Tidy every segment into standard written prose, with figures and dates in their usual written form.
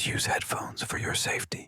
Please use headphones for your safety.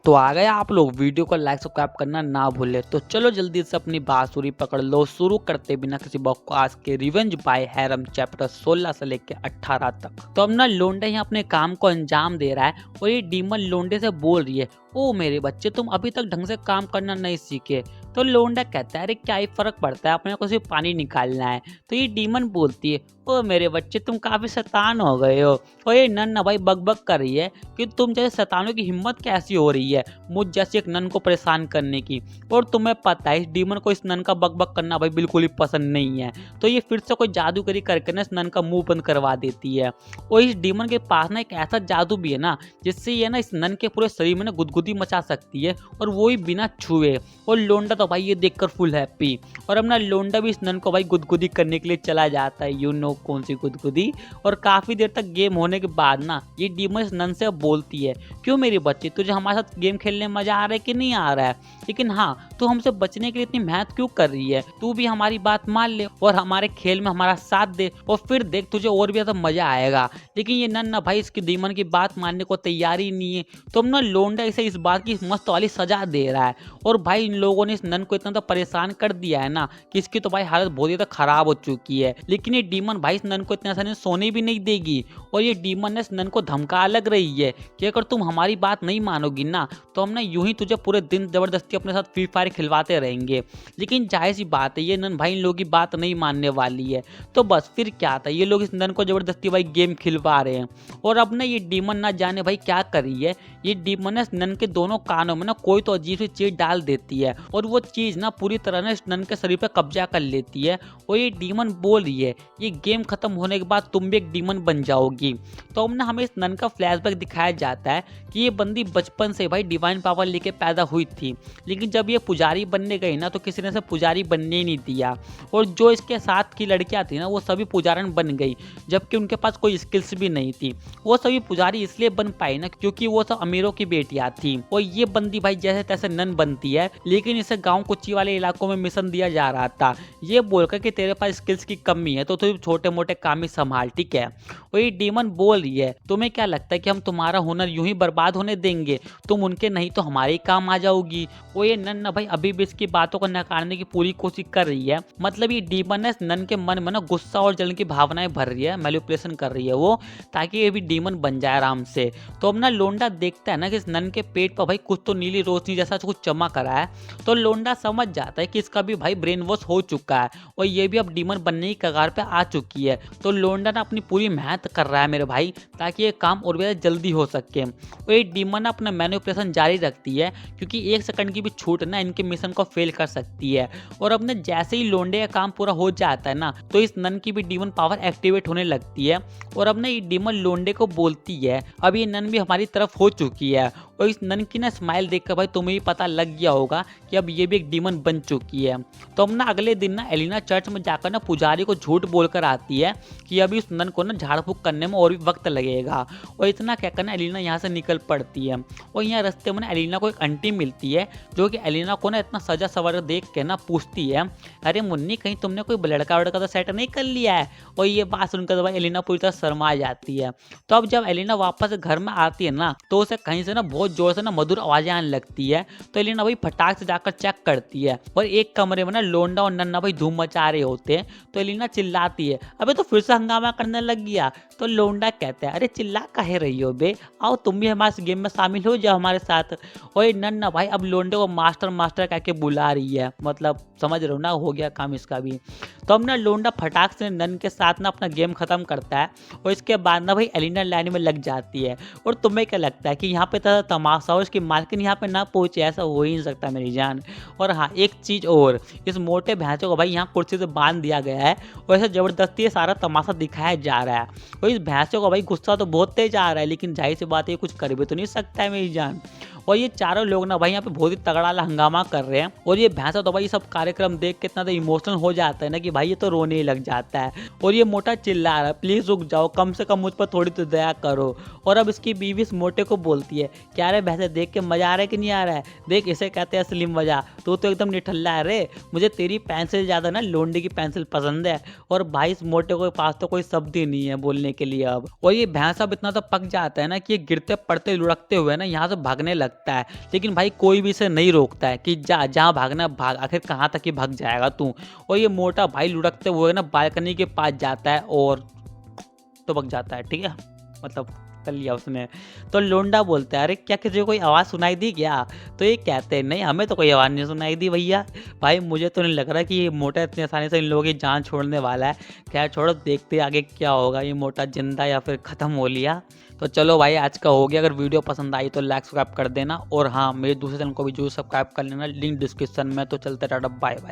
तो आ गए आप लोग। वीडियो को लाइक सब्सक्राइब करना ना भूले। तो चलो जल्दी से अपनी बांसुरी पकड़ लो, शुरू करते बिना किसी बकवास के रिवेंज बाय हैरम चैप्टर 16 से लेके 18 तक। तो अब ना लोंडे यहाँ अपने काम को अंजाम दे रहा है और ये डीमन लोंडे से बोल रही है, ओ मेरे बच्चे तुम अभी तक ढंग से काम करना नहीं सीखे। तो लोंडा कहता है, अरे क्या ही फर्क पड़ता है, अपने को सिर्फ पानी निकालना है। तो ये डीमन बोलती है, ओ मेरे बच्चे तुम काफी शैतान हो गए हो। और ये नन ना भाई बकबक कर रही है कि तुम जैसे शैतानों की हिम्मत कैसी हो रही है मुझ जैसे एक नन को परेशान करने की। और तुम्हें पता है इस डीमन को इस नन का बकबक करना भाई बिल्कुल ही पसंद नहीं है। तो ये फिर से कोई जादूगरी करके ना इस नन का मुंह बंद करवा देती है। और इस डीमन के पास ना एक ऐसा जादू भी है ना जिससे ये ना इस नन के पूरे शरीर में ना गुदगुदी मचा सकती है, और वो ही बिना छुए। और लोंडा तो भाई ये देखकर फुल हैप्पी। और अब ना लोंडा भी इस नन को भाई गुदगुदी करने के लिए चला जाता है, यू नो कौन सी गुदगुदी। और काफी देर तक गेम होने के बाद ना ये डीमन इस नन से बोलती है, क्यों मेरे बच्चे तुझे हमारे साथ गेम खेलने में मजा आ रहा है कि नहीं आ रहा है, लेकिन हाँ तू हमसे बचने के लिए इतनी मेहनत क्यों कर रही है। तू भी हमारी बात मान ले और हमारे खेल में हमारा साथ दे, और फिर देख तुझे और भी ज्यादा मजा आएगा। लेकिन ये नन ना भाई इसकी डीमन की बात मानने को तैयार ही नहीं है। तो अब ना लोंडा इसे इस बात की मस्त वाली सजा दे रहा है। और भाई इन लोगों ने इस नन को इतना तो परेशान कर दिया है ना कि इसकी तो भाई हालत बहुत ज्यादा खराब हो चुकी है। लेकिन ये डीमन भाई इस नन को इतने आसानी से सोने भी नहीं देगी। और ये डीमन ने इस नन को धमका लग रही है कि अगर तुम हमारी बात नहीं मानोगी ना तो हम ना यूं ही तुझे पूरे दिन जबरदस्ती अपने साथ फ्री फायर खिलवाते रहेंगे। लेकिन जाहिर सी बात है ये नन भाई इन लोगों की बात नहीं मानने वाली है। तो बस फिर क्या था, ये लोग इस नन को जबरदस्ती भाई गेम खिलवा रहे हैं। और अब ना ये डीमन ना जाने भाई क्या कर रही है, ये डीमन इस नन के दोनों कानों में ना कोई तो अजीब सी चीज डाल देती है, और वो चीज ना पूरी तरह ना इस नन के शरीर पे कब्जा कर लेती है। और ये डीमन बोल रही है, ये गेम खत्म होने के बाद तुम भी एक डीमन बन जाओगी। तो अब ना हमें इस नन का फ्लैशबैक दिखाया जाता है कि ये बंदी बचपन से भाई डिवाइन पावर लेके पैदा हुई थी, लेकिन जब ये पुजारी बनने गई ना तो किसी ने इसे पुजारी बनने ही नहीं दिया। और जो इसके साथ की लड़कियां थी ना वो सभी पुजारन बन गई, जबकि उनके पास कोई स्किल्स भी नहीं थी। वो सभी पुजारी इसलिए बन पाई ना क्योंकि वो सब अमीरों की बेटियां थी। और ये बंदी भाई जैसे तैसे नन बनती है, लेकिन इसे गांव कुची वाले इलाकों में मिशन दिया जा रहा था, ये बोलकर कि तेरे पास स्किल्स की कमी है तो तू छोटे मोटे काम ही संभाल, ठीक है। और ये डीमन बोल रही है, तुम्हें क्या लगता है कि हम तुम्हारा हुनर यूं ही बर्बाद होने देंगे, तुम उनके नहीं तो हमारे ही काम आ जाओगी। वो ये नन ना भाई अभी भी इसकी बातों को नकारने की पूरी कोशिश कर रही है। मतलब ये डीमन है नन के मन में ना गुस्सा और जलन की भावनाएं भर रही है, मैनिपुलेशन कर रही है वो, ताकि ये भी डीमन बन जाए आराम से। तो अब ना लोंडा देखता है ना कि इस नन के पेट पर भाई कुछ तो नीली रोशनी जैसा कुछ चमक रहा है। तो लोंडा समझ जाता है कि इसका भी भाई ब्रेन वॉश हो चुका है और ये भी अब डीमन बनने की कगार पे आ चुकी है। तो लोंडा ना अपनी पूरी मेहनत कर रहा है मेरे भाई, ताकि ये काम और भी जल्दी हो सके। और ये डीमन अपना मैनिपुलेशन जारी रखती है क्योंकि एक सेकंड की भी छूट ना इनके मिशन को फेल कर सकती है। और अब ना जैसे ही लोंडे का काम पूरा हो जाता है ना तो इस नन की भी डीमन पावर एक्टिवेट होने लगती है। और अब ना ये डीमन लोंडे को बोलती है, अब ये नन भी हमारी तरफ हो चुकी है। और इस नन की ना स्माइल देखकर भाई तुम्हें भी पता लग गया होगा कि अब ये भी एक डीमन बन चुकी है। तो अब ना अगले दिन ना एलिना चर्च में जाकर ना पुजारी को झूठ बोलकर आती है कि अभी उस नन को ना झाड़ फूक करने में और भी वक्त लगेगा। और इतना कहकर ना एलिना यहाँ से निकल पड़ती है। और यहाँ रास्ते में ना एलिना को एक आंटी मिलती है जो कि एलिना को ना इतना सजा सवर देख के ना पूछती है, अरे मुन्नी कहीं तुमने कोई लड़का वड़का तो सेट नहीं कर लिया है। और ये बात सुनकर तो भाई एलिना पूरी तरह शर्मा जाती है। तो अब जब एलिना वापस घर में आती है ना तो उसे कहीं से ना बहुत जोर से ना मधुर आवाजें आने लगती है। तो एलिना भाई फटाक से जाकर चेक करती है और एक कमरे में ना लोंडा और नन्ना भाई धूम मचा रहे होते हैं। तो एलिना चिल्लाती है, अबे तो फिर से हंगामा करने लग गया। तो लोंडा कहता है, अरे चिल्ला काहे रही हो बे, आओ तुम भी हमारे गेम में शामिल हो जाओ हमारे साथ। और ये नन्ना भाई अब लोंडे को मास्टर मास्टर कह के बुला रही है, मतलब समझ रहे हो ना, हो गया काम इसका भी। तो अब ना लोंडा फटाक से नन के साथ ना अपना गेम खत्म करता है और इसके बाद ना भाई एलिना लाइन में लग जाती है। और तुम्हें क्या लगता है कि यहाँ पे तो तमाशा और इसकी मालकिन यहाँ पे ना पहुंचे, ऐसा हो ही नहीं सकता मेरी जान। और हाँ एक चीज और, इस मोटे भैंसों को भाई यहाँ कुर्सी से बांध दिया गया है और ऐसे जबरदस्ती सारा तमाशा दिखाया जा रहा है। और इस भैंसों को भाई गुस्सा तो बहुत तेज आ रहा है, लेकिन जाहिर सी बात है कुछ कर भी तो नहीं सकता है मेरी जान। और ये चारों लोग ना भाई यहाँ पे बहुत ही तगड़ा हंगामा कर रहे हैं। और ये भैंसा तो भाई सब कार्यक्रम देख के इतना तो इमोशनल हो जाता है ना कि भाई ये तो रोने ही लग जाता है। और ये मोटा चिल्ला रहा है, प्लीज रुक जाओ, कम से कम मुझ पर थोड़ी तो दया करो। और अब इसकी बीवी इस मोटे को बोलती है, क्या अरे वैसे देख के मजा आ रहा है कि नहीं आ रहा है, देख इसे कहते हैं असली मजा। तू तो एकदम निठल्ला है रे, मुझे तेरी पेंसिल ज्यादा ना लोंडे की पेंसिल पसंद है। और भाई इस मोटे के पास तो कोई शब्द ही नहीं है बोलने के लिए अब। और ये भैंस अब इतना तो पक जाता है ना कि ये गिरते पड़ते लुढ़कते हुए ना यहाँ से भागने लगता है, लेकिन भाई कोई भी इसे नहीं रोकता है कि जा जहाँ भागना भाग, आखिर कहाँ तक ही भाग जाएगा तू। और ये मोटा भाई लुढ़कते हुए ना बालकनी के पास जाता है और तो भाग जाता है, ठीक है, मतलब कर लिया उसने। तो लोंडा बोलता है अरे क्या किसी को कोई आवाज़ सुनाई दी क्या? तो ये कहते हैं नहीं हमें तो कोई आवाज़ नहीं सुनाई दी भैया। भाई मुझे तो नहीं लग रहा कि ये मोटा इतनी आसानी से इन लोगों की जान छोड़ने वाला है। खैर छोड़ो, देखते हैं आगे क्या होगा, ये मोटा जिंदा या फिर ख़त्म हो लिया। तो चलो भाई आज का हो गया। अगर वीडियो पसंद आई तो लाइक सब्सक्राइब कर देना, और हाँ मेरे दूसरे चैनल को भी जरूर सब्सक्राइब कर लेना, लिंक डिस्क्रिप्शन में। तो चलते टाटा, बाय बाय।